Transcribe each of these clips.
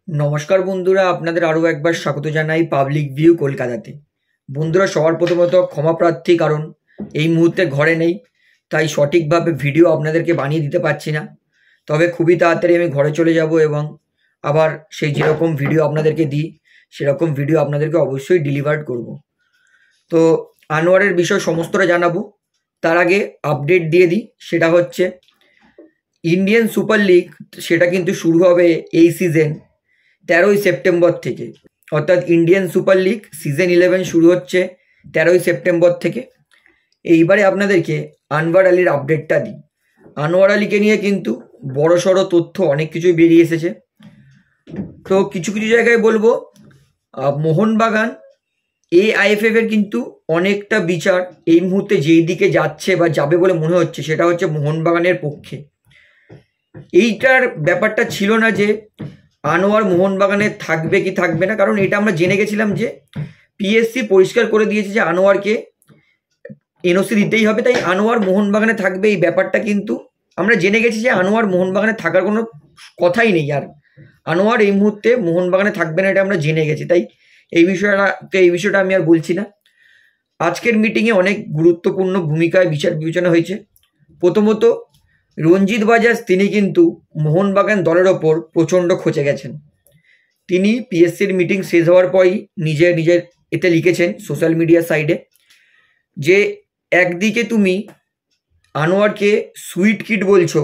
নমস্কার বন্ধুরা, আপনাদের আরও একবার স্বাগত জানাই পাবলিক ভিউ কলকাতাতে। বন্ধুরা, সবার প্রথমত ক্ষমা প্রার্থী, কারণ এই মুহূর্তে ঘরে নেই, তাই সঠিকভাবে ভিডিও আপনাদেরকে বানিয়ে দিতে পারছি না। তবে খুবই তাড়াতাড়ি আমি ঘরে চলে যাব এবং আবার সেই যেরকম ভিডিও আপনাদেরকে দিই সেরকম ভিডিও আপনাদেরকে অবশ্যই ডেলিভার করব। তো আনোয়ারের বিষয় সমস্তটা জানাবো, তার আগে আপডেট দিয়ে দিই। সেটা হচ্ছে ইন্ডিয়ান সুপার লিগ, সেটা কিন্তু শুরু হবে এই সিজন 13ই সেপ্টেম্বর থেকে। অর্থাৎ ইন্ডিয়ান সুপার লিগ সিজন 11 শুরু হচ্ছে 13ই সেপ্টেম্বর থেকে। এইবারে আপনাদেরকে আনোয়ার আলীর আপডেটটা দিই। আনোয়ার আলীকে নিয়ে কিন্তু বড়সড় তথ্য অনেক কিছুই বেরিয়ে এসেছে। তো কিছু কিছু জায়গায় বলবো, মোহনবাগান AIFF এর কিন্তু অনেকটা বিচার এই মুহূর্তে যেই দিকে যাচ্ছে বা যাবে বলে মনে হচ্ছে, সেটা হচ্ছে মোহনবাগানের পক্ষে। এইটার ব্যাপারটা ছিল না যে আনোয়ার মোহনবাগানে থাকবে কি থাকবে না, কারণ এটা আমরা জেনে গেছিলাম যে পিএসসি পরিষ্কার করে দিয়েছে যে আনোয়ারকে এনওসি দিতেই হবে, তাই আনোয়ার মোহনবাগানে থাকবে। এই ব্যাপারটা কিন্তু আমরা জেনে গেছি যে আনোয়ার মোহনবাগানে থাকার কোনো কথাই নেই, আর আনোয়ার এই মুহূর্তে মোহনবাগানে থাকবে না, এটা আমরা জেনে গেছি। তাই এই বিষয়টা আমি আর বলছি না। আজকের মিটিংয়ে অনেক গুরুত্বপূর্ণ ভূমিকায় বিচার বিবেচনা হয়েছে। প্রথমত, রঞ্জিত বাজাজ তিনি কিন্তু মোহনবাগান দলের ওপর প্রচণ্ড খচে গেছেন। তিনি পিএসসির মিটিং শেষ হওয়ার পরই নিজের এতে লিখেছেন সোশ্যাল মিডিয়া সাইডে যে একদিকে তুমি আনোয়ারকে সুইট কিড বলছো,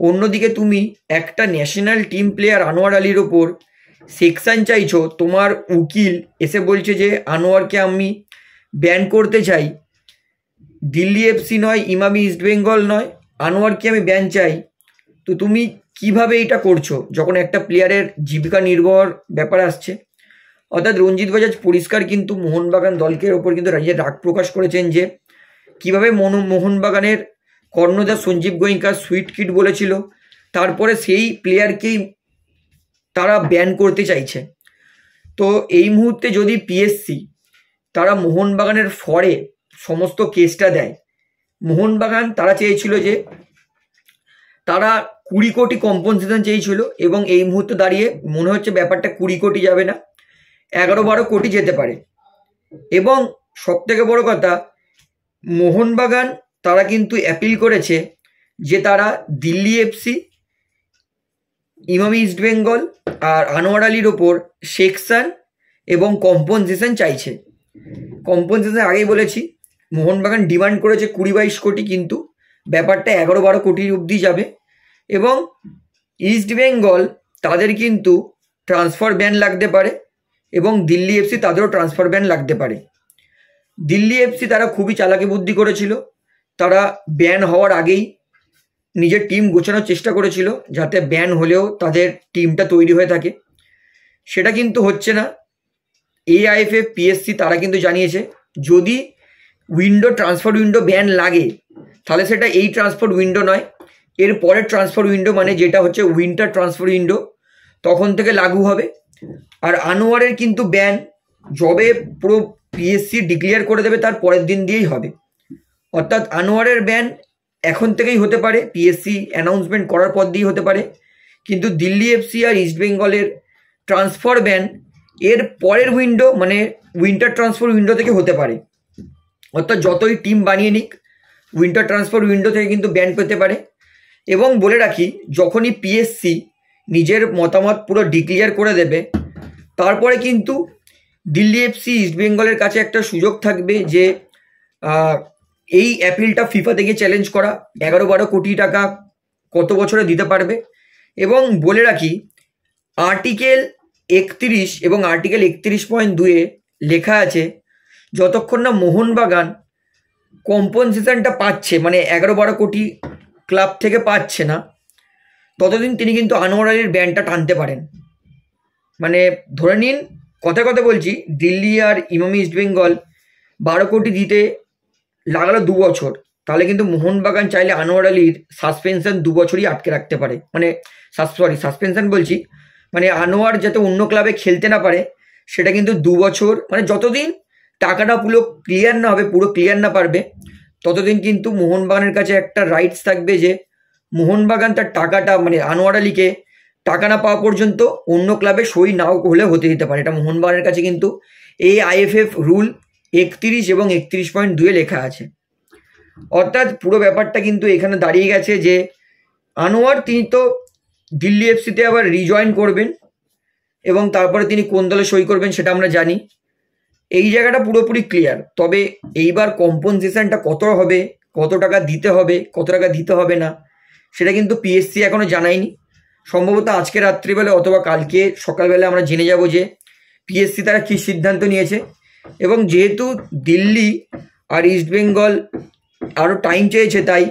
অন্যদিকে তুমি একটা ন্যাশনাল টিম প্লেয়ার আনোয়ার আলীর ওপর সেকশন চাইছো। তোমার উকিল এসে বলছে যে আনোয়ারকে আমি ব্যান করতে চাই, দিল্লি এফসি নয়, ইমামি ইস্টবেঙ্গল নয়, আনোয়ারকে আমি ব্যান চাই। তো তুমি কিভাবে এটা করছো যখন একটা প্লেয়ারের জীবিকা নির্বাহর ব্যাপার আসছে? অর্থাৎ রঞ্জিত বাজাজ পরিষ্কার কিন্তু মোহনবাগান দলকের ওপর কিন্তু নিজের রাগ প্রকাশ করেছেন যে কিভাবে মোহনবাগানের কর্ণধার সঞ্জীব গোয়েঙ্কা সুইট কিড বলেছিল, তারপরে সেই প্লেয়ারকেই তারা ব্যান করতে চাইছে। তো এই মুহূর্তে যদি পিএসসি তারা মোহনবাগানের ফরে সমস্ত কেসটা দেয়, মোহনবাগান তারা চেয়েছিল যে তারা 20 কোটি কম্পনসেশন চেয়েছিল, এবং এই মুহূর্তে দাঁড়িয়ে মনে হচ্ছে ব্যাপারটা 20 কোটি যাবে না, 11-12 কোটি যেতে পারে। এবং সব থেকে বড় কথা, মোহনবাগান তারা কিন্তু অ্যাপিল করেছে যে তারা দিল্লি এফসি, ইমামি ইস্টবেঙ্গল আর আনোয়ার আলীর ওপর সেকশন এবং কম্পনসেশন চাইছে। কম্পনসেশন আগেই বলেছি, মোহনবাগান ডিমান্ড করেছে 20-22 কোটি, কিন্তু ব্যাপারটা 11-12 কোটির অবধি যাবে। এবং ইস্টবেঙ্গল তাদের কিন্তু ট্রান্সফার ব্যান লাগতে পারে, এবং দিল্লি এফসি তাদেরও ট্রান্সফার ব্যান লাগতে পারে। দিল্লি এফসি তারা খুবই চালাকি বুদ্ধি করেছিল, তারা ব্যান হওয়ার আগেই নিজের টিম গোছানোর চেষ্টা করেছিল যাতে ব্যান হলেও তাদের টিমটা তৈরি হয়ে থাকে। সেটা কিন্তু হচ্ছে না। AIFF পিএসসি তারা কিন্তু জানিয়েছে যদি ট্রান্সফার উইন্ডো ব্যান লাগে, তাহলে সেটা এই ট্রান্সফার উইন্ডো নয়, এর পরের ট্রান্সফার উইন্ডো, মানে যেটা হচ্ছে উইন্টার ট্রান্সফার উইন্ডো, তখন থেকে লাগু হবে। আর আনোয়ারের কিন্তু ব্যান যবে পুরো পিএসসি ডিক্লেয়ার করে দেবে তার পরের দিন দিয়েই হবে। অর্থাৎ আনোয়ারের ব্যান এখন থেকেই হতে পারে, পিএসসি অ্যানাউন্সমেন্ট করার পর দিয়েই হতে পারে, কিন্তু দিল্লি এফসি আর ইস্টবেঙ্গলের ট্রান্সফার ব্যান এর পরের উইন্ডো, মানে উইন্টার ট্রান্সফার উইন্ডো থেকে হতে পারে। অর্থাৎ যতই টিম বানিয়ে নিক, উইন্টার ট্রান্সফার উইন্ডো থেকে কিন্তু ব্যান পেতে পারে। এবং বলে রাখি, যখনই পিএসসি নিজের মতামত পুরো ডিক্লেয়ার করে দেবে, তারপরে কিন্তু দিল্লি এফসি ইস্টবেঙ্গলের কাছে একটা সুযোগ থাকবে যে এই অ্যাপিলটা ফিফা থেকে চ্যালেঞ্জ করা, 11-12 কোটি টাকা কত বছরে দিতে পারবে। এবং বলে রাখি, আর্টিকেল 31 এবং আর্টিকেল 31.2 লেখা আছে যতক্ষণ না মোহনবাগান কম্পনসেশনটা পাচ্ছে, মানে 11-12 কোটি ক্লাব থেকে পাচ্ছে না, ততদিন তিনি কিন্তু আনোয়ার আলীর ব্যানটা টানতে পারেন। মানে ধরে নিন, কথা বলছি, দিল্লি আর ইমামি ইস্টবেঙ্গল 12 কোটি দিতে লাগালো 2 বছর, তাহলে কিন্তু মোহনবাগান চাইলে আনোয়ার আলীর সাসপেনশন 2 বছরই আটকে রাখতে পারে। মানে সাসপেনশন বলছি, মানে আনোয়ার যাতে অন্য ক্লাবে খেলতে না পারে, সেটা কিন্তু 2 বছর, মানে যতদিন টাকাটা পুরো ক্লিয়ার না পারবে, ততদিন কিন্তু মোহনবাগানের কাছে একটা রাইটস থাকবে যে মোহনবাগান তার টাকাটা, মানে আনোয়ার আলীকে টাকা না পাওয়া পর্যন্ত অন্য ক্লাবে সই নাও হলে হতে দিতে পারে। এটা মোহনবাগানের কাছে কিন্তু এই আইএফএফ রুল 31 এবং 31.2 লেখা আছে। অর্থাৎ পুরো ব্যাপারটা কিন্তু এখানে দাঁড়িয়ে গেছে যে আনোয়ার তিনি তো দিল্লি এফসিতে আবার রিজয়েন করবেন এবং তারপরে তিনি কোন দলে সই করবেন সেটা আমরা জানি। এই জায়গাটা পুরোপুরি ক্লিয়ার। তবে এইবার কম্পনসেশনটা কত হবে, কত টাকা দিতে হবে, কত টাকা দিতে হবে না, সেটা কিন্তু পিএসসি এখনো জানায়নি। সম্ভবত আজকে রাত্রিবেলা অথবা কালকে সকালবেলা আমরা জেনে যাব যে পিএসসি তারা কী সিদ্ধান্ত নিয়েছে। এবং যেহেতু দিল্লি আর ইস্টবেঙ্গল আরও টাইম চেয়েছে, তাই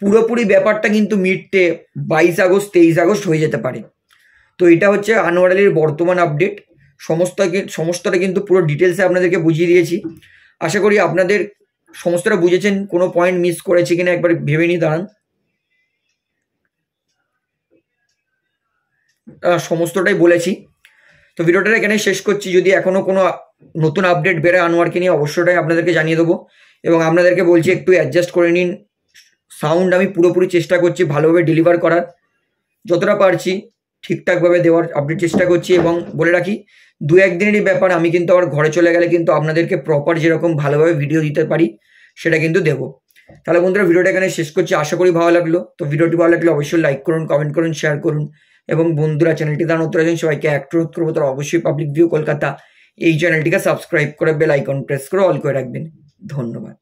পুরোপুরি ব্যাপারটা কিন্তু মিডটে 22 আগস্ট 23 আগস্ট হয়ে যেতে পারে। তো এটা হচ্ছে আনোয়ার আলীর বর্তমান আপডেট। সমস্তটা কিন্তু পুরো ডিটেলসে আপনাদেরকে বুঝিয়ে দিয়েছি। আশা করি আপনাদের সমস্তটা বুঝেছেন। কোনো পয়েন্ট মিস করেছি কিনা একবার ভেবে নিয়ে দাঁড়ান। সমস্তটাই বলেছি। তো ভিডিওটা এখানে শেষ করছি। যদি এখনও কোনো নতুন আপডেট বেরোয় আনোয়ারকে নিয়ে অবশ্যই আপনাদেরকে জানিয়ে দেবো। এবং আপনাদেরকে বলছি একটু অ্যাডজাস্ট করে নিন। সাউন্ড আমি পুরোপুরি চেষ্টা করছি ভালোভাবে ডেলিভার করার, যতটা পারছি ঠিকঠাকভাবে দেওয়ার আপডেট চেষ্টা করছি। এবং বলে রাখি 2-1 দিনেরই ব্যাপার। আমি কিন্তু আবার ঘরে চলে গেলে কিন্তু আপনাদেরকে প্রপার যেরকম ভালোভাবে ভিডিও দিতে পারি সেটা কিন্তু দেবো। তাহলে বন্ধুরা ভিডিওটা এখানে শেষ করছি। আশা করি ভালো লাগলো। তো ভিডিওটি ভালো লাগলে অবশ্যই লাইক করুন, কমেন্ট করুন, শেয়ার করুন। এবং বন্ধুরা চ্যানেলটি তার নতুন আছেন সবাইকে অনুরোধ করবো তারা অবশ্যই পাবলিক ভিউ কলকাতা এই চ্যানেলটিকে সাবস্ক্রাইব করে বেল আইকন প্রেস করে অল করে রাখবেন। ধন্যবাদ।